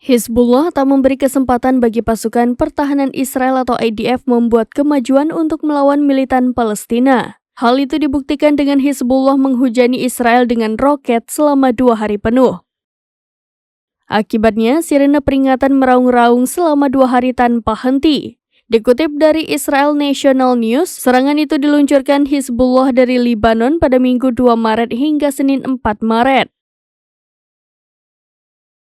Hizbullah tak memberi kesempatan bagi pasukan pertahanan Israel atau IDF membuat kemajuan untuk melawan militan Palestina. Hal itu dibuktikan dengan Hizbullah menghujani Israel dengan roket selama 2 hari penuh. Akibatnya, sirene peringatan meraung-raung selama 2 hari tanpa henti. Dikutip dari Israel National News, serangan itu diluncurkan Hizbullah dari Lebanon pada Minggu 2 Maret hingga Senin 4 Maret.